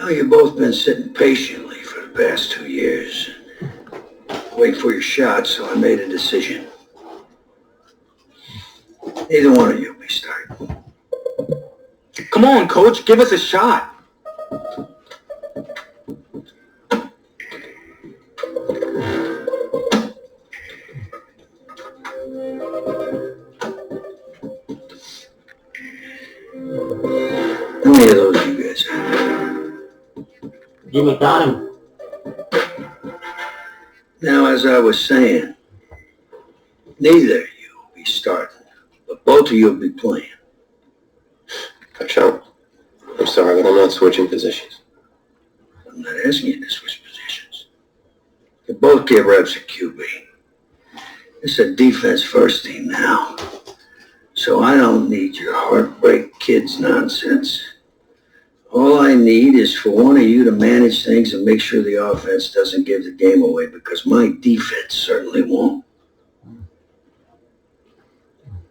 Now, you've both been sitting patiently for the past 2 years. Wait for your shot, so I made a decision. Neither one of you will be starting. Come on, Coach, give us a shot. How many of those you guys have? Jimmy got him. Now, as I was saying, neither of you will be starting, but both of you will be playing. Coach, I'm sorry, but I'm not switching positions. I'm not asking you to switch positions. You both get reps at QB. It's a defense first team now, so I don't need your heartbreak kids nonsense. All I need is for one of you to manage things and make sure the offense doesn't give the game away, because my defense certainly won't.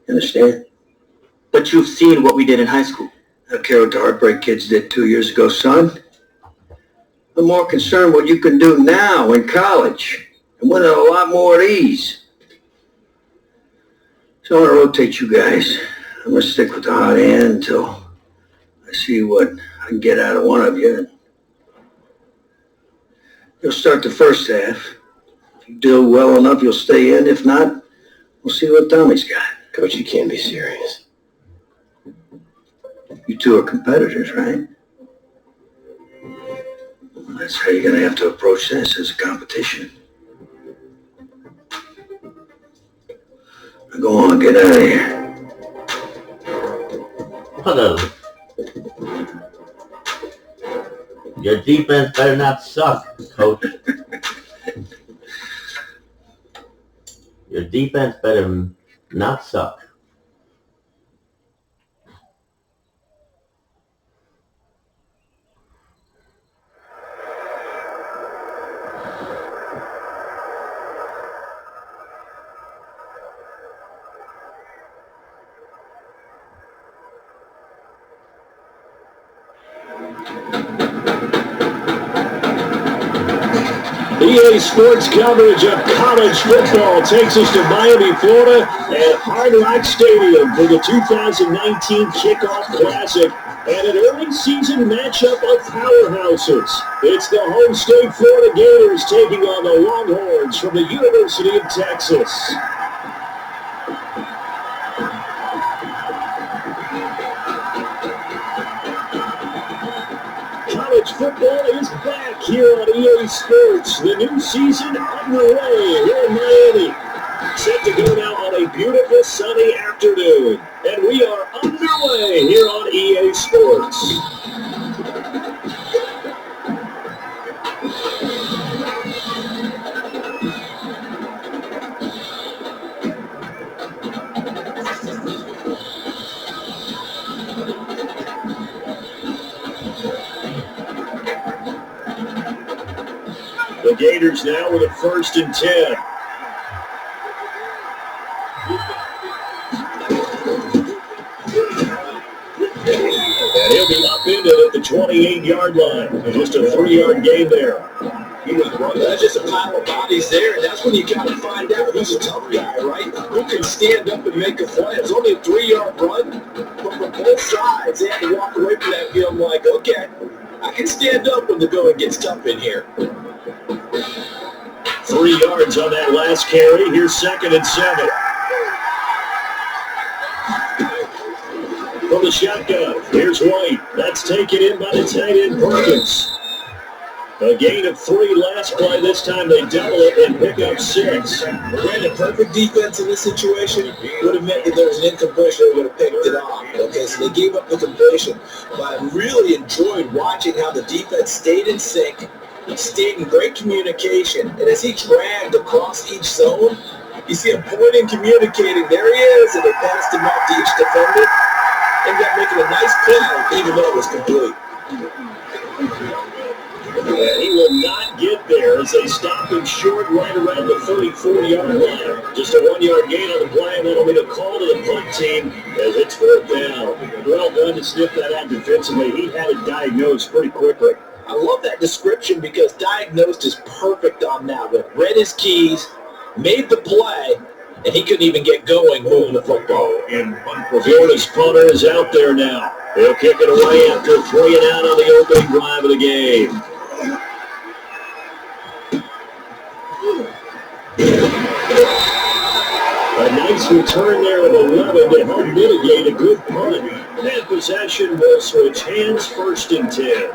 Understand? But you've seen what we did in high school. I don't care what the heartbreak kids did 2 years ago, son. I'm more concerned what you can do now in college and winning a lot more of these. So I'm going to rotate you guys. I'm going to stick with the hot hand until I see what I can get out of one of you. You'll start the first half. If you do well enough, you'll stay in. If not, we'll see what Tommy's got. Coach, you can't be serious. You two are competitors, right? Well, that's how you're going to have to approach this, as a competition. Now go on, get out of here. Hello. Your defense better not suck, Coach. Your defense better not suck. EA Sports coverage of college football takes us to Miami, Florida at Hard Rock Stadium for the 2019 Kickoff Classic and an early season matchup of powerhouses. It's the home state Florida Gators taking on the Longhorns from the University of Texas. College football is back here on EA Sports. The new season underway here in Miami. Set to go now on a beautiful sunny afternoon. And we are underway here on EA Sports. The Gators now with a 1st and 10. And he'll be upended at the 28-yard line. Just a 3-yard gain there. That's just a pile of bodies there, and that's when you got to find out who's a tough guy, right? Who can stand up and make a play. It's only a 3-yard run, but from both sides, they had to walk away from that field like, okay, I can stand up when the going gets tough in here. 3 yards on that last carry. Here's 2nd and 7. From the shotgun, here's White. That's taken in by the tight end Perkins. A gain of 3 last play. This time they double it and pick up 6. Brandon, perfect defense in this situation would have meant that there was an incompletion. They would have picked it off. Okay, so they gave up the completion. But I really enjoyed watching how the defense stayed in sync, stayed in great communication, and as he dragged across each zone, you see him pointing, communicating. There he is, and they passed him off to each defender. Ended up making a nice play, even though it was complete. And he will not get there as they stop him short right around the 34-yard line. Just a 1-yard gain on the play, and that'll be the call to the punt team as it's 4th down. Well done to sniff that out defensively. He had it diagnosed pretty quickly. I love that description because diagnosed is perfect on that one. Read his keys, made the play, and he couldn't even get going moving the football. Florida's punter is out there now. He'll kick it away after 3 and out on the opening drive of the game. A nice return there of 11 to help mitigate a good punt. That possession will switch hands, 1st and 10.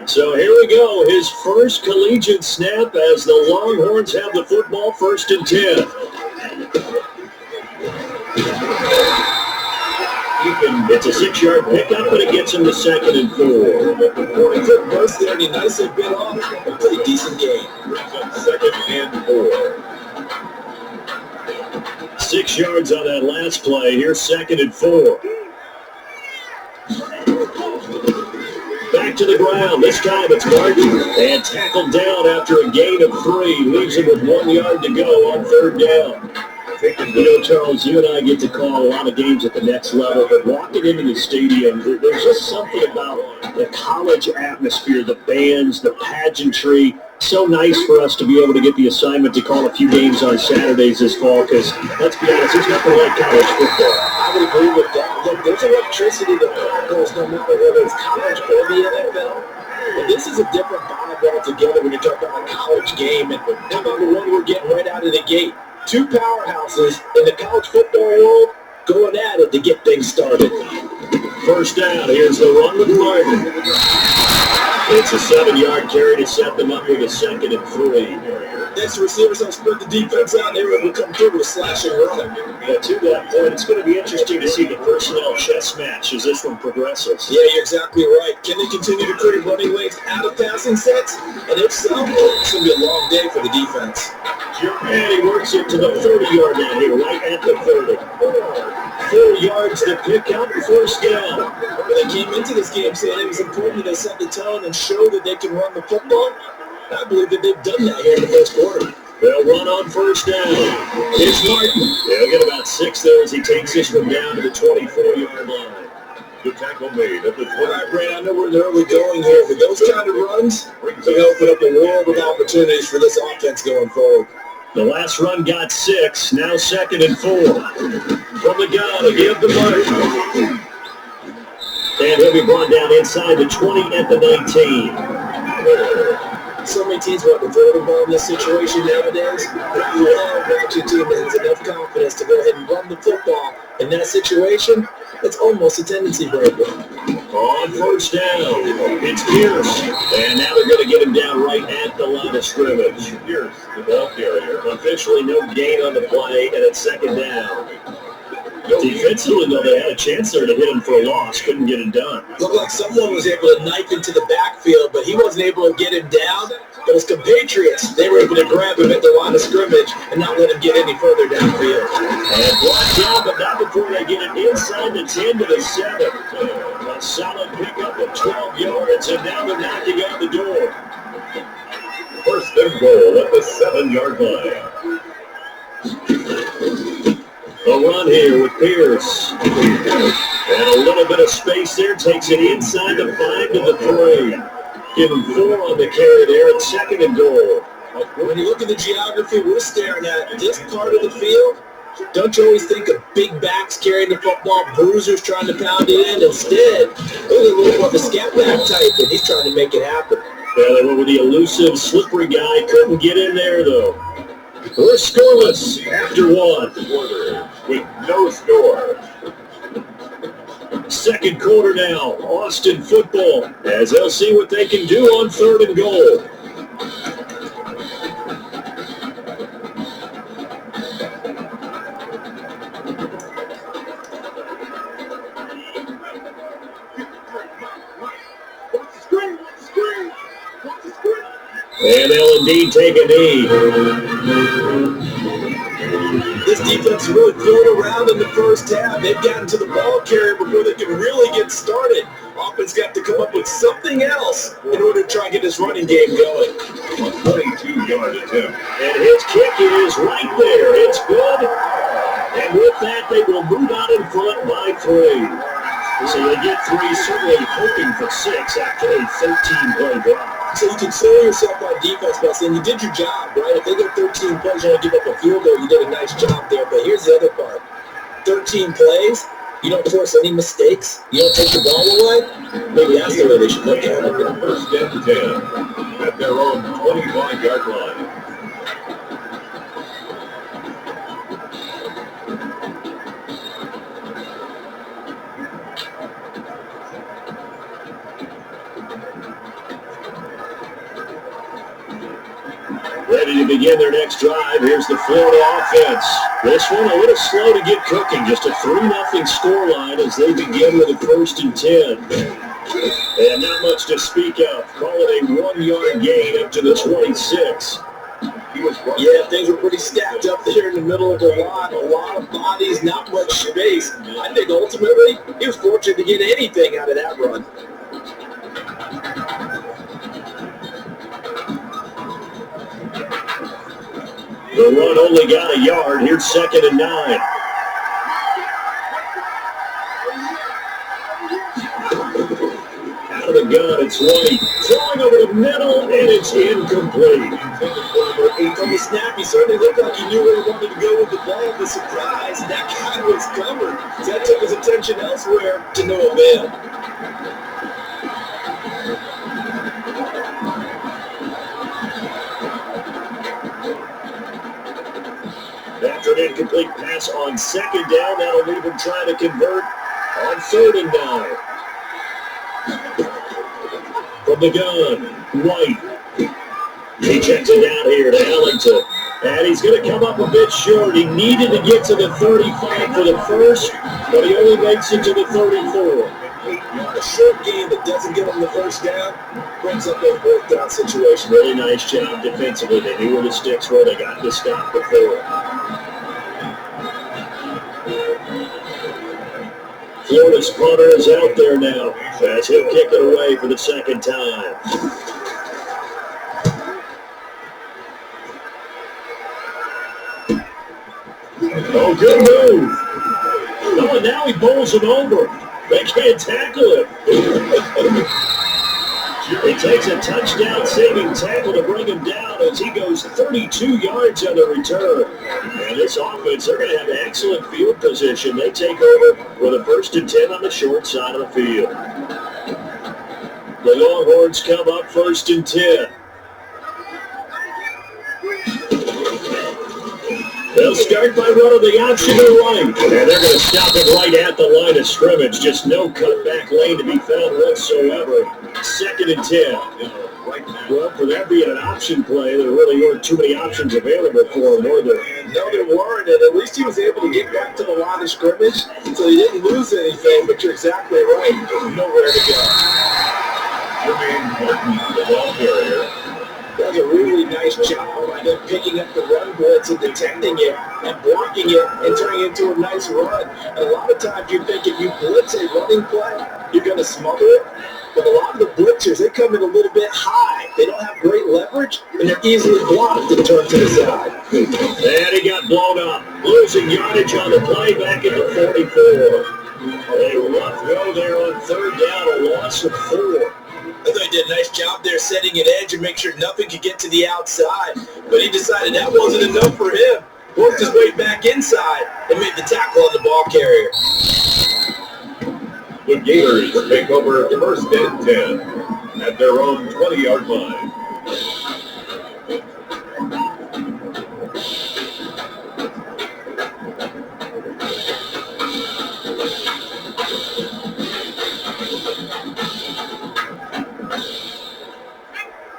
So here we go, his first collegiate snap as the Longhorns have the football, 1st and 10. It's a 6-yard pickup, but it gets him to 2nd and 4. He took burst there and he nicely bit off a pretty decent game. 2nd and 4. 6 yards on that last play. Here's 2nd and 4. Back to the ground. This time it's Martin. And tackled down after a gain of 3. Leaves him with 1 yard to go on 3rd down. You know, Charles, you and I get to call a lot of games at the next level, but walking into the stadium, there's just something about the college atmosphere, the bands, the pageantry. So nice for us to be able to get the assignment to call a few games on Saturdays this fall, because, let's be honest, there's nothing like college football. I would agree with that. Look, there's electricity that goes no matter whether it's college or the NFL. But this is a different vibe altogether when you're talking about a college game. And how about the one we're getting right out of the gate? 2 powerhouses in the college football world going at it to get things started. 1st down. Here's the run with Martin. It's a 7-yard carry to set them up with a 2nd and 3. Next receivers don't spread the defense out, and they were able to come through with a slash and run. Yeah, to that point, it's going to be interesting to see the personnel chess match as this one progresses. Yeah, you're exactly right. Can they continue to create running lanes out of passing sets? And if so, it's going to be a long day for the defense. And he works it to the 30-yard line here, right at the 30. 4 yards to pick up, 1st down. When they came into this game saying it was important to set the tone and show that they can run the football, I believe that they've done that here in the 1st quarter. They'll run on 1st down. It's Martin. They'll get about 6 there as he takes this one down to the 24-yard line. Good tackle made at the 20. All right, Ray, I know we're in the early going here, but those kind of runs can open up a world of opportunities for this offense going forward. The last run got 6, now 2nd and 4. From the gun, they give the Martin. And he'll be brought down inside the 20 at the 19. So many teams want to throw the ball in this situation nowadays. I love watching a team that has enough confidence to go ahead and run the football. In that situation, it's almost a tendency breaker. On 1st down, it's Pierce. And now they're going to get him down right at the line of scrimmage. Pierce, the ball carrier. Officially no gain on the play, and it's 2nd down. Defensively, though, they had a chance there to hit him for a loss. Couldn't get it done. Looked like someone was able to knife into the backfield, but he wasn't able to get him down. But his compatriots, they were able to grab him at the line of scrimmage and not let him get any further downfield. And brought down, but not before they get it inside the 10 to the 7. A solid pickup of 12 yards, and now they're knocking on the door. 1st and goal at the 7-yard line. A run here with Pierce. And a little bit of space there. Takes it inside the 5 to the 3. Give him 4 on the carry there. It's 2nd and goal. When you look at the geography we're staring at, this part of the field, don't you always think of big backs carrying the football, bruisers trying to pound it in? Instead, look at a little more of a scat back type, and he's trying to make it happen. Yeah, they went with the elusive, slippery guy. Couldn't get in there, though. We're scoreless after 1. With no score. 2nd quarter now. Austin football as they'll see what they can do on 3rd and goal. And they'll indeed take a knee. This defense really threw it around in the 1st half. They've gotten to the ball carrier before they can really get started. Offense got to come up with something else in order to try and get this running game going. A 22-yard attempt. And his kick is right there. It's good. And with that, they will move out in front by 3. So they get 3, certainly hoping for 6 after a 13-play drive. So you console yourself on defense by saying you did your job, right? If they get 13 plays, you only give up a field goal, you did a nice job there. But here's the other part. 13 plays, you don't force any mistakes, you don't take the ball away. Maybe that's the way they should look at it. First and 10 at their own 25-yard line. Ready to begin their next drive. Here's the Florida offense. This one a little slow to get cooking. Just a 3-0 scoreline as they begin with a 1st and 10. And not much to speak of. Call it a 1-yard gain up to the 26. Yeah, things were pretty stacked up there in the middle of the line. A lot of bodies, not much space. I think ultimately he was fortunate to get anything out of that run. The run only got a yard. Here's 2nd and 9. Out of the gun, it's White. Throwing over the middle, and it's incomplete. From the snap, he certainly looked like he knew where he wanted to go with the ball. The surprise, that guy was covered. So that took his attention elsewhere to no avail. After an incomplete pass on 2nd down, that'll leave him trying to convert on 3rd and 9. From the gun, White. He checks it down here to Ellington. And he's going to come up a bit short. He needed to get to the 35 for the first, but he only makes it to the 34. A short game that doesn't get him the first down brings up a 4th down situation. Really nice job defensively. They knew where the sticks were. They got the stop before. Florida's punter is out there now as he'll kick it away for the 2nd time. Oh, good move. Oh, and now he bowls him over. They can't tackle him. He takes a touchdown-saving tackle to bring him down as he goes 32 yards on the return. And this offense, they're going to have excellent field position. They take over with a 1st and 10 on the short side of the field. The Longhorns come up 1st and 10. They'll start by running the option to the right. And they're going to stop it right at the line of scrimmage. Just no cutback lane to be found whatsoever. 2nd and 10. Well, for that being an option play, there really weren't too many options available for him, were there? No, there weren't, and at least he was able to get back to the line of scrimmage, so he didn't lose anything, but you're exactly right. Nowhere to go. The ball carrier. Does a really nice job by them picking up the run blitz and detecting it and blocking it and turning it into a nice run. And a lot of times you think if you blitz a running play, you're going to smother it. But a lot of the blitzers, they come in a little bit high. They don't have great leverage, and they're easily blocked and turned to the side. And he got blown up, losing yardage on the play back at the 44. A rough go there on 3rd down, a loss of 4. I thought he did a nice job there setting an edge and make sure nothing could get to the outside. But he decided that wasn't enough for him. Worked his way back inside and made the tackle on the ball carrier. The Gators take over 1st and 10 at their own 20-yard line.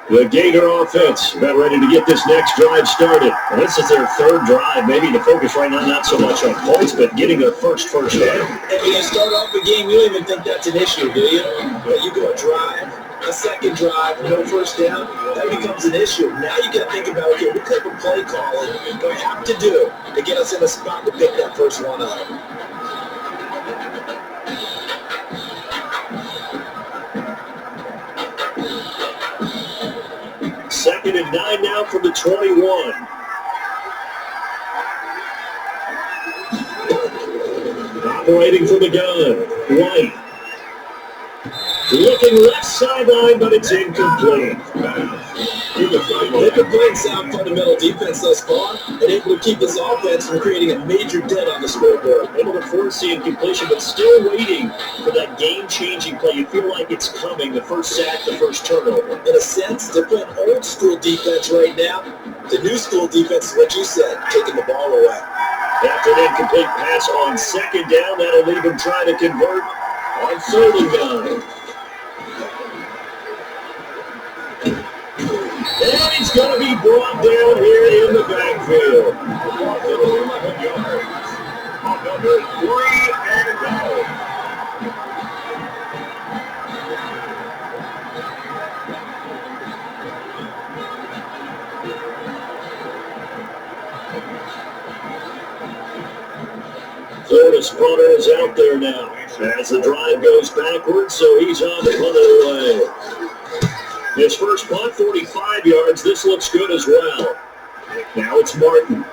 The Gator offense about ready to get this next drive started. And this is their 3rd drive. Maybe the focus right now not so much on points, but getting their first down. And when you start off a game, you don't even think that's an issue, do you? But you go a drive, a 2nd drive, no 1st down, that becomes an issue. Now you got to think about, okay, what type of play calling do I have to do to get us in a spot to pick that first one up? 2nd 2nd and 9 now from the 21. Operating from the gun, White. Looking left sideline, but it's incomplete. They've been playing sound fundamental defense thus far and able to keep this offense from creating a major dent on the scoreboard. Able to force the incompletion, but still waiting for that game-changing play. You feel like it's coming, the first sack, the first turnover. In a sense, they're playing old school defense right now. The new school defense is what you said, taking the ball away. After an incomplete pass on 2nd down, that'll leave him trying to convert on 3rd and 9. And he's going to be brought down here in the backfield. On number 3 and go. Florida's punter is out there now as the drive goes backwards, so he's on the punt away. His first punt, 45 yards. This looks good as well. Now it's Martin.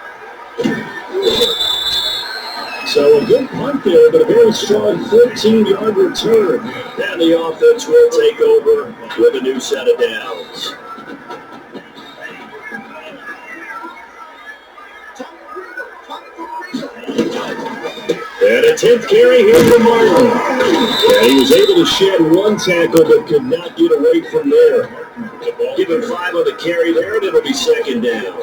So a good punt there, but a very strong 14-yard return. And the offense will take over with a new set of downs. And a 10th carry here for Martin. Yeah, he was able to shed one tackle, but could not get away from there. Give him 5 on the carry there, and it'll be 2nd down.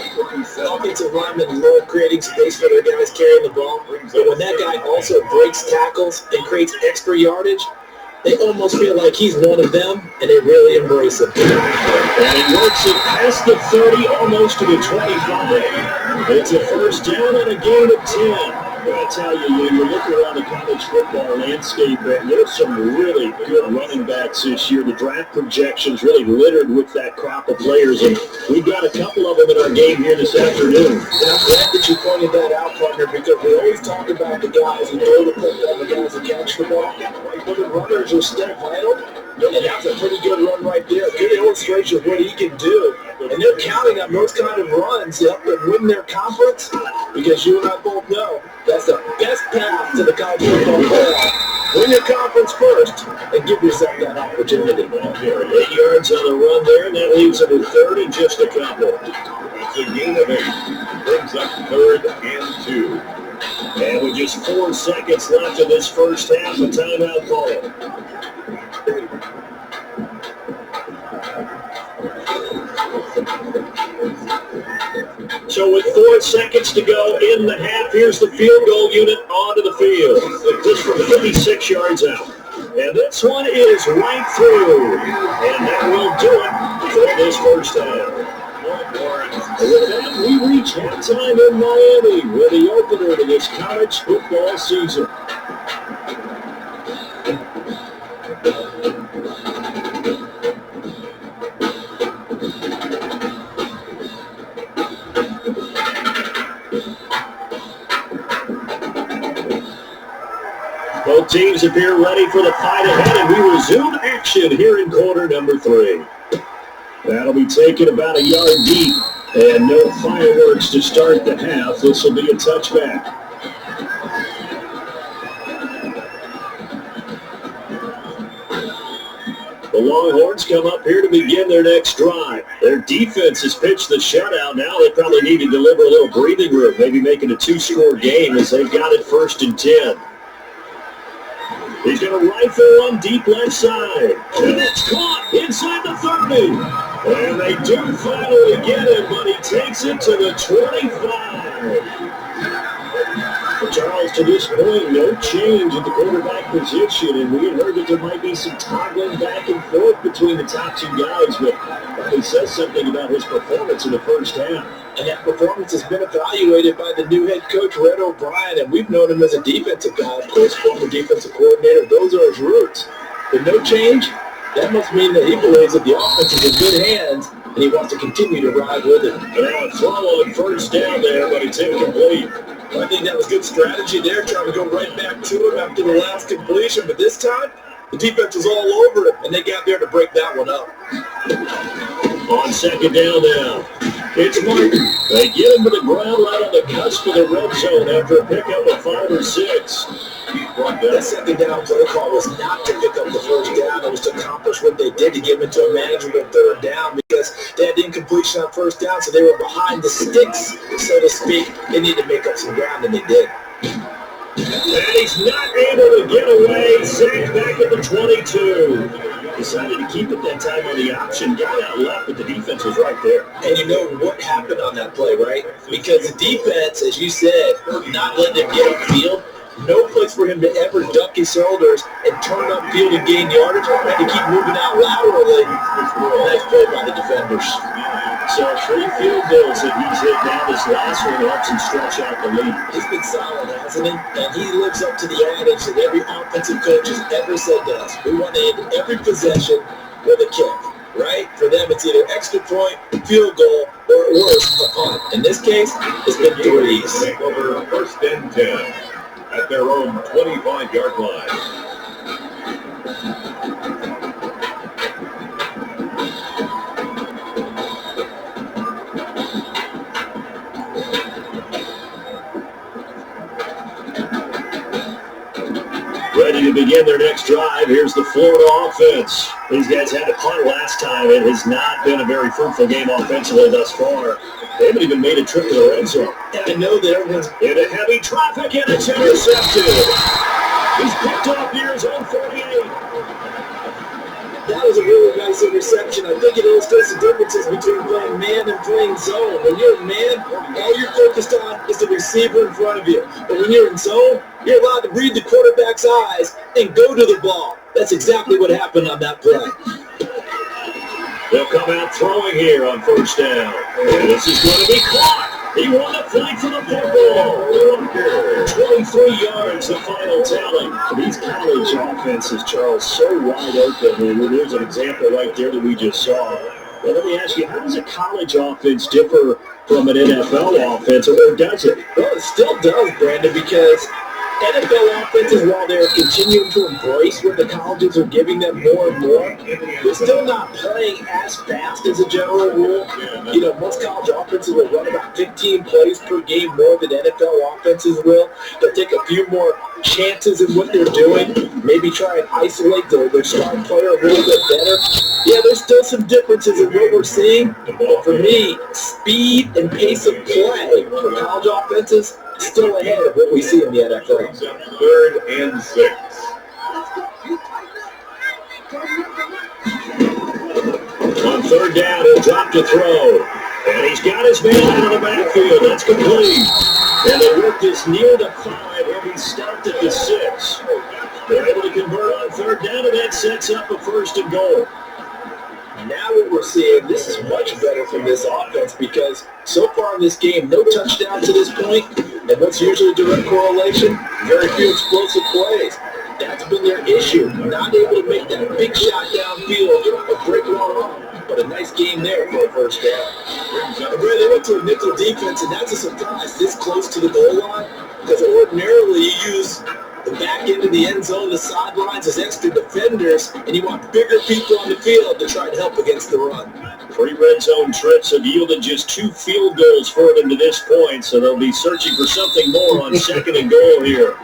Offensive linemen love creating space for their guys carrying the ball. But when that guy also breaks tackles and creates extra yardage, they almost feel like he's one of them, and they really embrace him. And he works it past the 30, almost to the 25. It's a first down and a gain of 10. I tell you, when you look around the college football landscape, there's some really good running backs this year. The draft projections really littered with that crop of players, and we've got a couple of them in our game here this afternoon. And I'm glad that you pointed that out, partner, because we always talk about the guys who throw the football, the guys who catch the ball. But the runners are still vital, and that's a pretty good run right there. A good illustration of what he can do. And they're counting on those kind of runs to help them win their conference, because you and I both know that's the best path to the college football playoff. Win your conference first and give yourself that opportunity. 8 yards on the run there, and that leaves them with 3rd and just a couple. It's a gain of 8. Brings up 3rd and 2. And with just 4 seconds left in this first half, a timeout call. So with 4 seconds to go in the half, here's the field goal unit onto the field. This from 56 yards out. And this one is right through. And that will do it for this first half. And with that, we reach halftime in Miami with the opener to this college football season. Both teams appear ready for the fight ahead, and we resume action here in quarter number 3. That'll be taken about a yard deep, and no fireworks to start the half. This will be a touchback. The Longhorns come up here to begin their next drive. Their defense has pitched the shutout. Now they probably need to deliver a little breathing room, maybe making a 2-score game as they've got it 1st and 10. He's going to rifle one deep left side. And it's caught inside the 30. And they do finally get him, but he takes it to the 25. Charles, to this point, no change at the quarterback position, and we had heard that there might be some toggling back and forth between the top 2 guys, but he says something about his performance in the first half. And that performance has been evaluated by the new head coach, Red O'Brien, and we've known him as a defensive guy, of course, former defensive coordinator. Those are his roots. But no change, that must mean that he believes that the offense is in good hands, and he wants to continue to ride with it. And now a throw on first down there, but it's incomplete. Well, I think that was good strategy there, trying to go right back to him after the last completion. But this time, the defense was all over him, and they got there to break that one up. On second down now, it's Martin. They get him to the ground right on the cusp of the red zone after a pickup of 5 or 6. That second down play call was not to pick up the first down. It was to accomplish what they did to get into a manageable third down because they had incompletion on first down, so they were behind the sticks, so to speak. They needed to make up some ground, and they did. And he's not able to get away. Sacked back at the 22. Decided to keep it that time on the option. Got out left, but the defense was right there. And you know what happened on that play, right? Because the defense, as you said, not letting him get upfield. No place for him to ever duck his shoulders and turn upfield and gain yardage. Had to keep moving out laterally. Nice play by the defenders. So 3 field goals that he's hit now. This last one helps him stretch out the lead. He's been solid, hasn't he? And he lives up to the adage that every offensive coach has ever said to us. We want to end every possession with a kick, right? For them, it's either extra point, field goal, or at worst, a punt. In this case, it's been threes. Take over 1st and 10 at their own 25-yard line. Ready to begin their next drive. Here's the Florida offense. These guys had a punt last time. It has not been a very fruitful game offensively thus far. They haven't even made a trip to the red zone. And I know that everyone's in a heavy traffic, and it's intercepted. He's picked off near his own 48. That was a really nice interception. I think it illustrates the differences between playing man and playing zone. When you're in man, all you're focused on is the receiver in front of you. But when you're in zone, you're allowed to read the quarterback's eyes and go to the ball. That's exactly what happened on that play. They'll come out throwing here on 1st down. And this is going to be caught. He won the fight for the football. 23 yards, the final tally. These college offenses, Charles, so wide open. And there's an example right there that we just saw. Well, let me ask you, how does a college offense differ from an NFL offense, or does it? Well, it still does, Brandon, because NFL offenses, while they're continuing to embrace what the colleges are giving them more and more, they're still not playing as fast as a general rule. You know, most college offenses will run about 15 plays per game more than NFL offenses will. They'll take a few more chances in what they're doing, maybe try and isolate their star player a little bit better. Yeah, there's still some differences in what we're seeing, but for me, speed and pace of play for college offenses still ahead of what we see in the NFL. 3rd and 6. On 3rd down, he'll drop to throw. And he's got his man out of the backfield. That's complete. And they work this near the 5. He'll be stopped at the 6. They're able to convert on 3rd down, and that sets up a 1st and goal. Now what we're seeing, this is much better from this offense because so far in this game, no touchdown to this point, and what's usually a direct correlation, very few explosive plays. That's been their issue, not able to make that big shot downfield or break one off, but a nice game there for a 1st down. And Brad, they went to a nickel defense, and that's a surprise this close to the goal line because ordinarily you use the back end of the end zone, the sidelines as extra defenders, and you want bigger people on the field to try to help against the run. 3 red zone trips have yielded just 2 field goals for them to this point, so they'll be searching for something more on 2nd and goal here.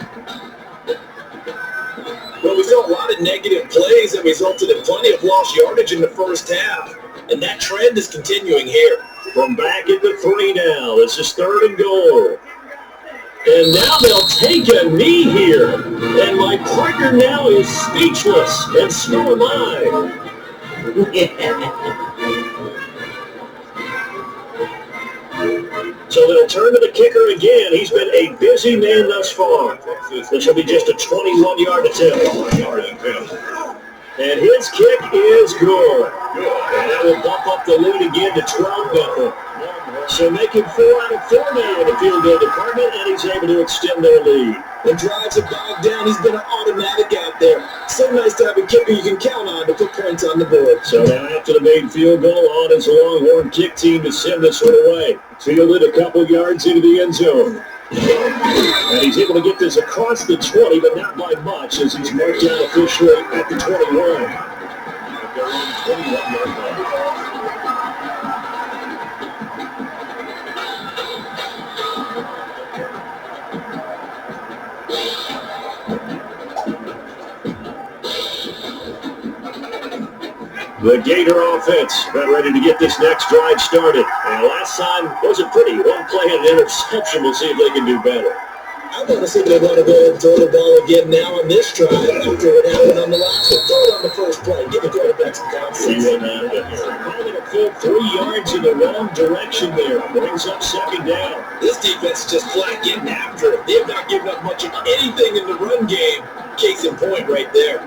Well, we saw a lot of negative plays that resulted in plenty of lost yardage in the 1st half, and that trend is continuing here. From back at the 3 now, this is 3rd and goal. And now they'll take a knee here. And my partner now is speechless, and so am I. So they'll turn to the kicker again. He's been a busy man thus far. This will be just a 21-yard attempt. And his kick is good. And that will bump up the lead again to 12-0. So making 4 out of 4 now in the field goal department, and he's able to extend their lead. When drives are bogged down, he's been an automatic out there. So nice to have a kicker you can count on to put points on the board. So now after the made field goal, on his Longhorn kick team to send this one away. Fielded a couple yards into the end zone. And he's able to get this across the 20, but not by much, as he's marked out officially at the 21. The Gator offense about ready to get this next drive started. And last time wasn't pretty. One play and an interception. We'll see if they can do better. I want to see they want to go and throw the ball again now on this drive after what happened on the last one. Throw it on the first play. Give the quarterback some confidence. Probably a full 3 yards in the wrong direction there. Brings up second down. This defense is just flat getting after it. They have not given up much of anything in the run game. Case in point right there.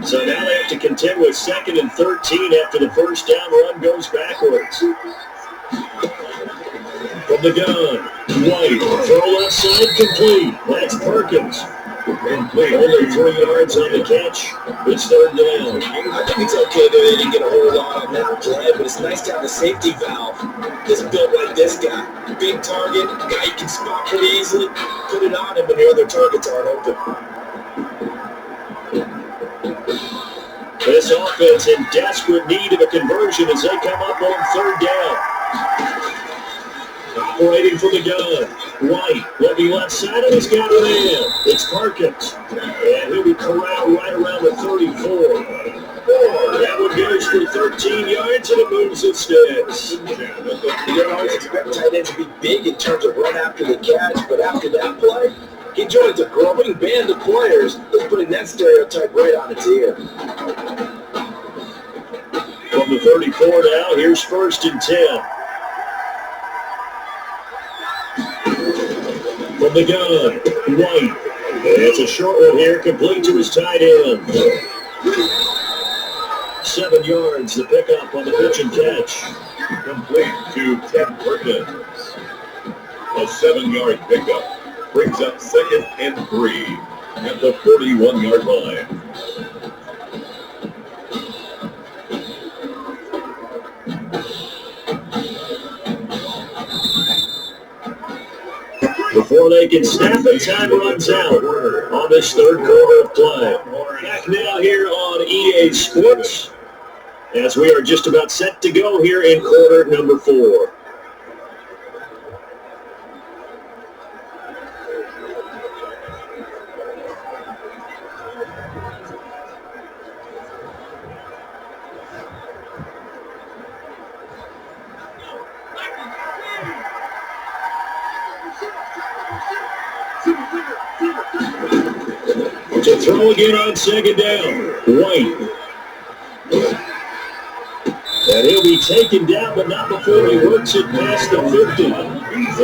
So now they have to contend with 2nd and 13 after the first down run goes backwards. From the gun, White, throw left side, complete. That's Perkins. Only 3 yards on the catch. It's third down. I think it's okay that they didn't get a whole lot on that play, but it's nice to have a safety valve that's built like this guy. Big target, guy you can spot pretty easily. Put it on him when your other targets aren't open. This offense in desperate need of a conversion as they come up on third down. Operating from the gun. White looking left side and he's got it in. It's Perkins. And he'll be corralled right around the 34. That one goes for 13 yards and it moves and sticks. You don't always expect tight ends to be big in terms of run after the catch, but after that play, he joins a growing band of players that's putting that stereotype right on its ear. From the 34 now, here's 1st and 10. From the gun, White. It's a short one here, complete to his tight end. 7 yards, the pickup on the pitch and catch. Complete to Ted Perkins. A 7-yard pickup brings up 2nd and 3 at the 41-yard line. Before they can snap it, time runs out on this third quarter of play. Back now here on EA Sports as we are just about set to go here in quarter number 4. To throw again on second down. White. And he'll be taken down, but not before he works it past the 50.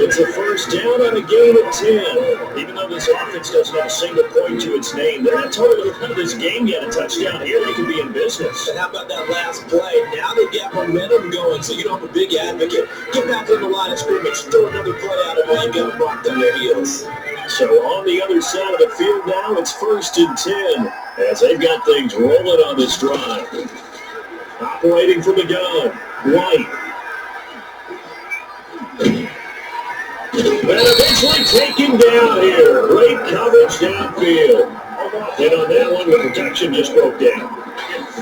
It's a first down on a gain of 10. Even though this offense doesn't have a single point to its name, they're not totally out of this game yet. A touchdown here, they can be in business. And how about that last play? Now they get momentum going, so you don't have a big advocate. Get back on the line of scrimmage, throw another play out of it, and get them rocked on their heels. So on the other side of the field now, it's 1st and 10 as they've got things rolling on this drive. Operating from the gun, White. And eventually taken down here. Great coverage downfield. And on that one, the protection just broke down.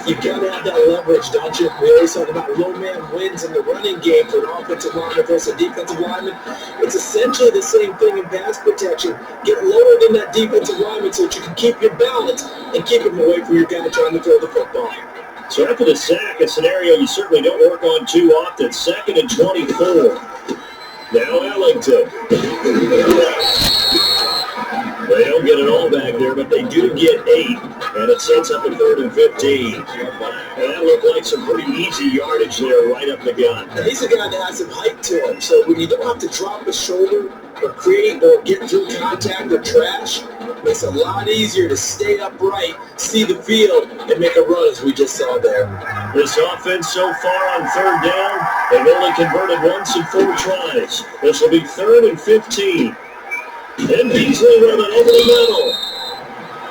You gotta have that leverage, don't you? We always talk about low man wins in the running game for an offensive lineman versus a defensive lineman. It's essentially the same thing in pass protection. Get lower than that defensive lineman so that you can keep your balance and keep him away from your guy trying to throw the football. So after the sack, a scenario you certainly don't work on too often. 2nd and 24. Now Ellington. They don't get it all back there, but they do get 8. And it sets up a 3rd and 15. And that looked like some pretty easy yardage there right up the gun. And he's a guy that has some height to him. So when you don't have to drop his shoulder or create or get through contact or trash, it makes it a lot easier to stay upright, see the field, and make a run as we just saw there. This offense so far on third down, they've only converted once in 4 tries. This will be 3rd and 15. And Beasley running over the middle.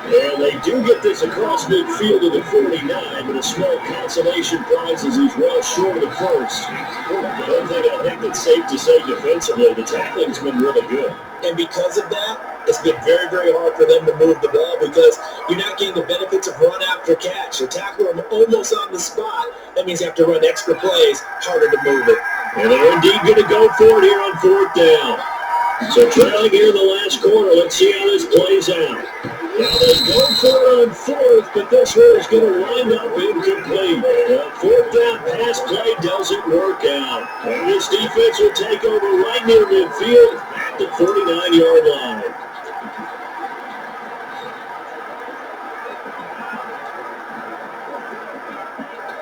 And they do get this across midfield to the 49, but a small consolation prize as he's well short of the first. One thing I think that's safe to say defensively, the tackling's been really good. And because of that, it's been very, very hard for them to move the ball because you're not getting the benefits of run after catch. You tackle them almost on the spot. That means you have to run extra plays, harder to move it. And they're indeed going to go for it here on 4th down. So trailing here in the last quarter, let's see how this plays out. Now they go for it on fourth, but this one is going to wind up incomplete. The fourth down pass play doesn't work out. And this defense will take over right near midfield at the 49-yard line.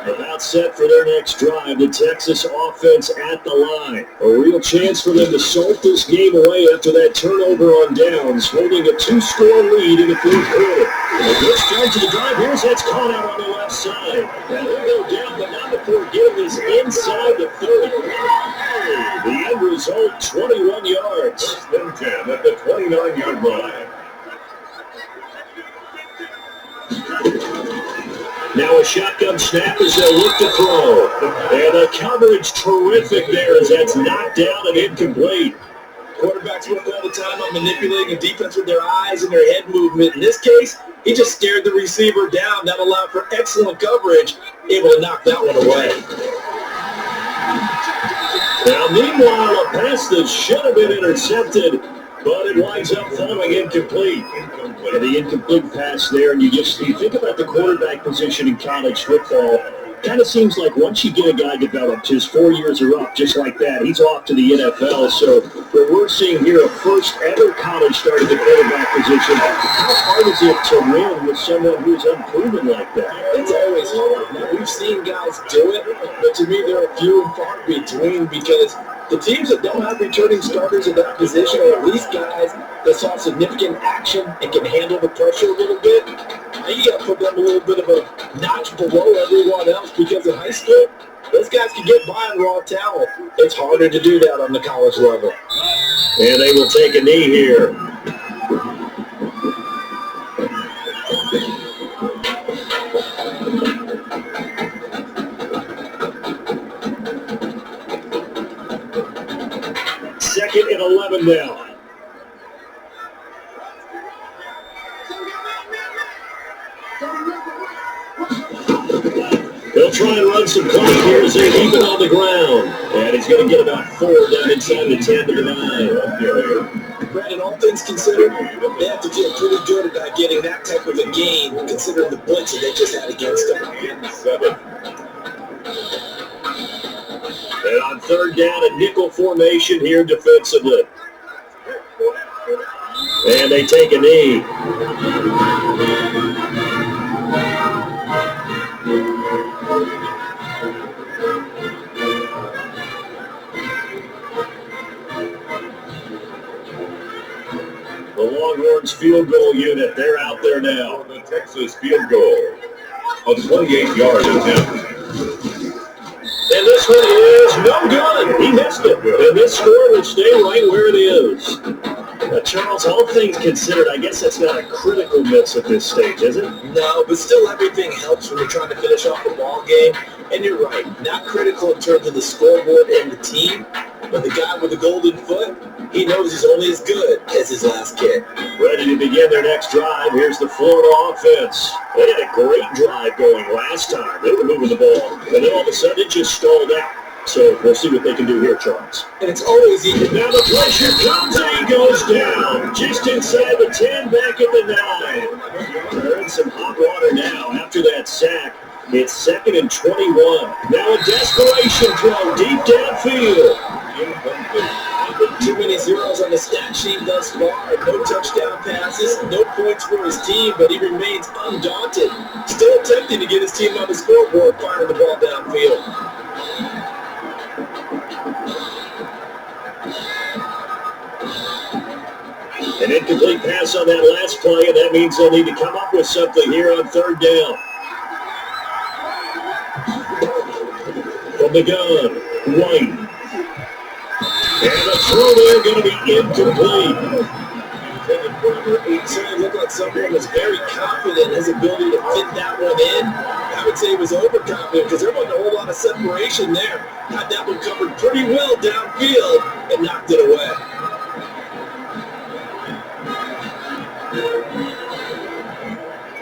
About set for their next drive, the Texas offense at the line. A real chance for them to salt this game away after that turnover on downs, holding a 2-score lead in the fourth quarter. A good start to the drive. Here's that's caught out on the left side. And they'll go down, but not before getting this inside the 30. The end result, 21 yards. First and 10 at the 29-yard line. Now a shotgun snap as they look to throw. And the coverage terrific there as that's knocked down and incomplete. Quarterbacks work all the time on manipulating a defense with their eyes and their head movement. In this case, he just stared the receiver down. That allowed for excellent coverage, able to knock that one away. Now, meanwhile, a pass that should have been intercepted, but it winds up falling incomplete. And the incomplete pass there, and you think about the quarterback position in college football. Kind of seems like once you get a guy developed, his 4 years are up, just like that. He's off to the NFL. So what we're seeing here, a first ever college start at the quarterback position. How hard is it to win with someone who's unproven like that? It's always hard. Now, we've seen guys do it, but to me, they're few and far between because the teams that don't have returning starters at that position are at least guys that saw significant action and can handle the pressure a little bit. Now you got to put them a little bit of a notch below everyone else because in high school, those guys can get by on raw talent. It's harder to do that on the college level. And they will take a knee here. Second and 11 now. They'll try and run some clock here as they keep it on the ground. And he's going to get about 4 down inside the 10 to the 9. Brandon, all things considered, they have to feel pretty good about getting that type of a gain considering the blitz that they just had against them. And on third down, a nickel formation here defensively. And they take a knee. The Longhorns field goal unit, they're out there now. The Texas field goal. A 28-yard attempt. And this one is no good. He missed it. And this score will stay right where it is. Charles, all things considered, I guess that's not a critical miss at this stage, is it? No, but still everything helps when you're trying to finish off a ball game. And you're right, not critical in terms of the scoreboard and the team, but the guy with the golden foot, he knows he's only as good as his last kick. Ready to begin their next drive. Here's the Florida offense. They had a great drive going last time. They were moving the ball, and then all of a sudden it just stalled out. So we'll see what they can do here, Charles. And it's always easy. Now the pressure comes and he goes down. Just inside the 10, back at the 9. They're in some hot water now after that sack. It's 2nd and 21. Now a desperation throw deep downfield. Too many zeros on the stat sheet thus far. No touchdown passes, no points for his team, but he remains undaunted. Still attempting to get his team on the scoreboard, firing the ball downfield. An incomplete pass on that last play, and that means they'll need to come up with something here on third down. From the gun, White. And the throw there going to be incomplete. It looked like someone was very confident in his ability to fit that one in. I would say he was overconfident because there wasn't a whole lot of separation there. Had that one covered pretty well downfield and knocked it away.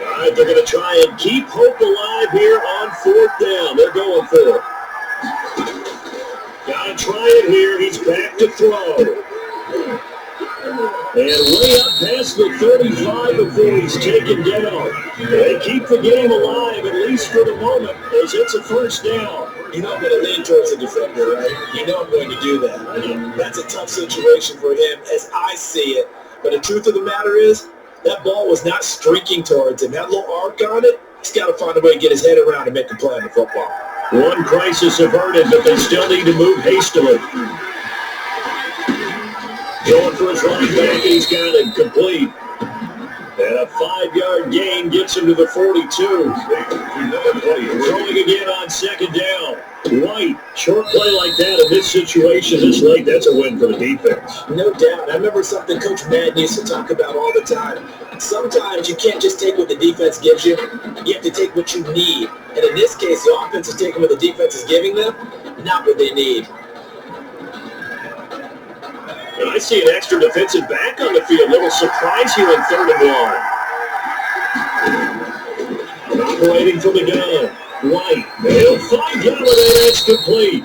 All right, they're going to try and keep hope alive here on fourth down. They're going for it. Got to try it here. He's back to throw. And way up past the 35 before he's taken down. They keep the game alive, at least for the moment, as it's a first down. You know I'm going to lean towards the defender, right? You know I'm going to do that. That's a tough situation for him as I see it. But the truth of the matter is, that ball was not streaking towards him. That little arc on it, he's got to find a way to get his head around and make a play on the football. One crisis averted, but they still need to move hastily. Going for his running back, he's got it complete. And a 5-yard gain gets him to the 42. Throwing again on second down. White, short play like that in this situation this late, that's a win for the defense. No doubt. I remember something Coach Madden used to talk about all the time. Sometimes you can't just take what the defense gives you. You have to take what you need. And in this case, the offense is taking what the defense is giving them, not what they need. And I see an extra defensive back on the field. Little surprise here in 3rd and 1. Operating from the gun. White. They'll find Galladay. That's complete.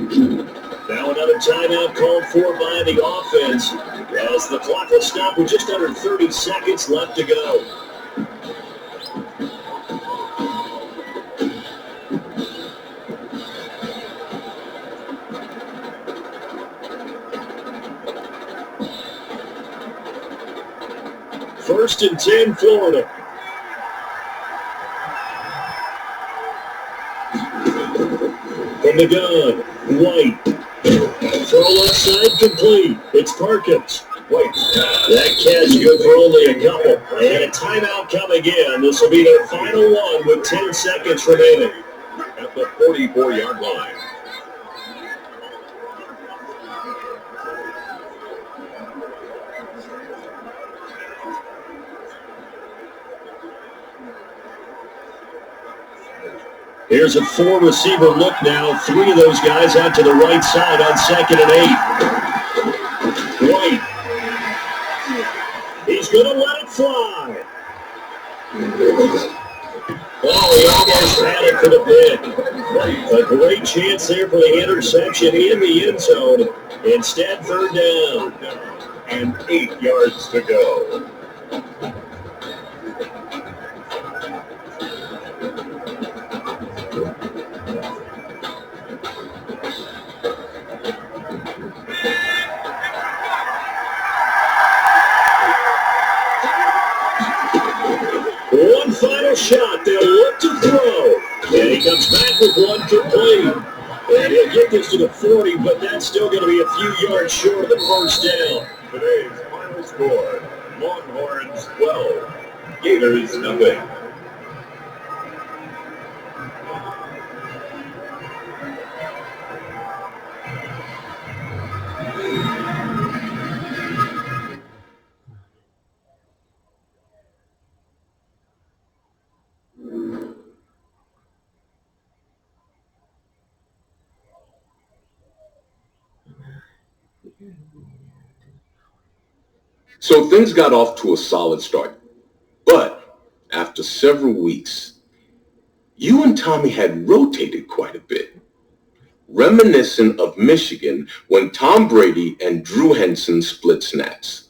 Now another timeout called for by the offense as the clock will stop with just under 30 seconds left to go. First and 10, Florida. From the gun, White. Throw left side complete. It's Perkins. White. That catch good for only a couple. And a timeout coming in. This will be their final one with 10 seconds remaining. At the 44-yard line. Here's a 4-receiver look now. 3 of those guys out to the right side on 2nd and 8. White. He's going to let it fly. Oh, he almost had it for the pick. A great chance there for the interception in the end zone. Instead, 3rd down. And 8 yards to go. One final shot. They'll look to throw. And he comes back with one complete. And he'll get this to the 40, but that's still going to be a few yards short of the first down. Today's final score, Longhorns 12, Gators nothing. So things got off to a solid start. But after several weeks, you and Tommy had rotated quite a bit, reminiscent of Michigan when Tom Brady and Drew Henson split snaps.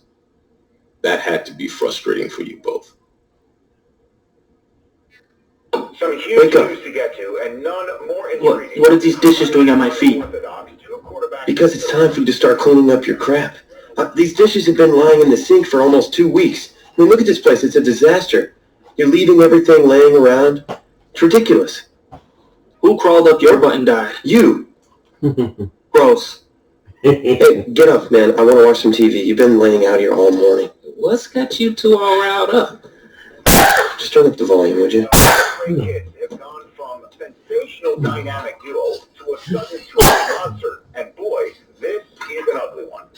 That had to be frustrating for you both. Some huge news to get to, and none more intriguing. What are these dishes doing on my feet? Because it's time for you to start cleaning up your crap. These dishes have been lying in the sink for almost 2 weeks. I mean, look at this place. It's a disaster. You're leaving everything laying around. It's ridiculous. Who crawled up your butt and died? You. Gross. Hey, get up, man. I want to watch some TV. You've been laying out here all morning. What's got you two all riled up? Just turn up the volume, would you? Kids have gone from a sensational dynamic duo to a sudden touring concert, and boy, this is an ugly one.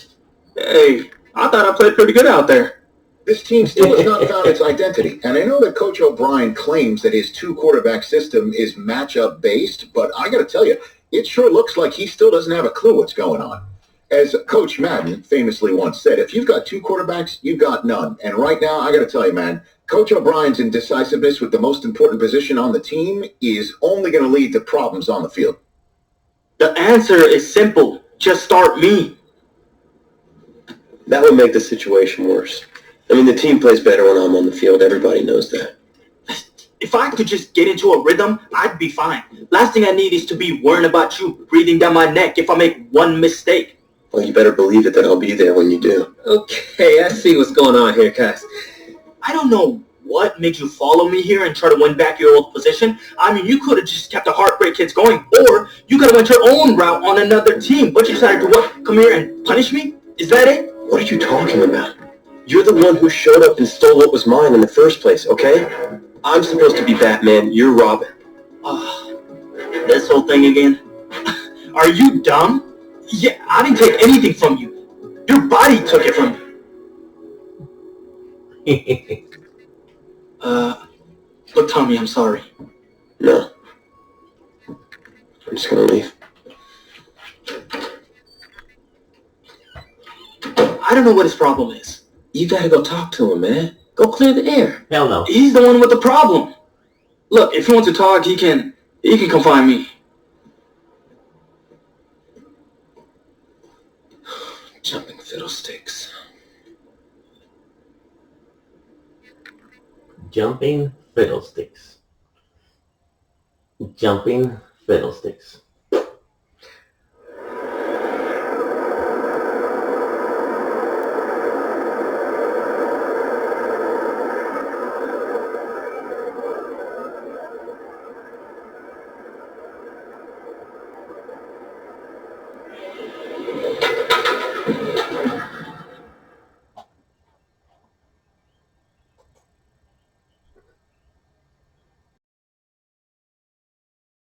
Hey, I thought I played pretty good out there. This team still has not found its identity, and I know that Coach O'Brien claims that his 2-quarterback system is matchup based, but I got to tell you, it sure looks like he still doesn't have a clue what's going on. As Coach Madden famously once said, if you've got 2 quarterbacks, you've got none. And right now, I got to tell you, man, Coach O'Brien's indecisiveness with the most important position on the team is only going to lead to problems on the field. The answer is simple. Just start me. That would make the situation worse. I mean, the team plays better when I'm on the field. Everybody knows that. If I could just get into a rhythm, I'd be fine. Last thing I need is to be worrying about you breathing down my neck if I make one mistake. Well, you better believe it that I'll be there when you do. Okay, I see what's going on here, guys. I don't know what made you follow me here and try to win back your old position. I mean, you could have just kept the Heartbreak Kids going, or you could have went your own route on another team. But you decided to what? Come here and punish me? Is that it? What are you talking about? You're the one who showed up and stole what was mine in the first place, okay? I'm supposed to be Batman, you're Robin. This whole thing again? Are you dumb? Yeah, I didn't take anything from you. Your body took it from you. Look, Tommy, I'm sorry. No. I'm just gonna leave. I don't know what his problem is. You gotta go talk to him, man. Go clear the air. Hell no. He's the one with the problem. Look, if he wants to talk, he can come find me. Jumping fiddlesticks. Jumping fiddlesticks. Jumping fiddlesticks.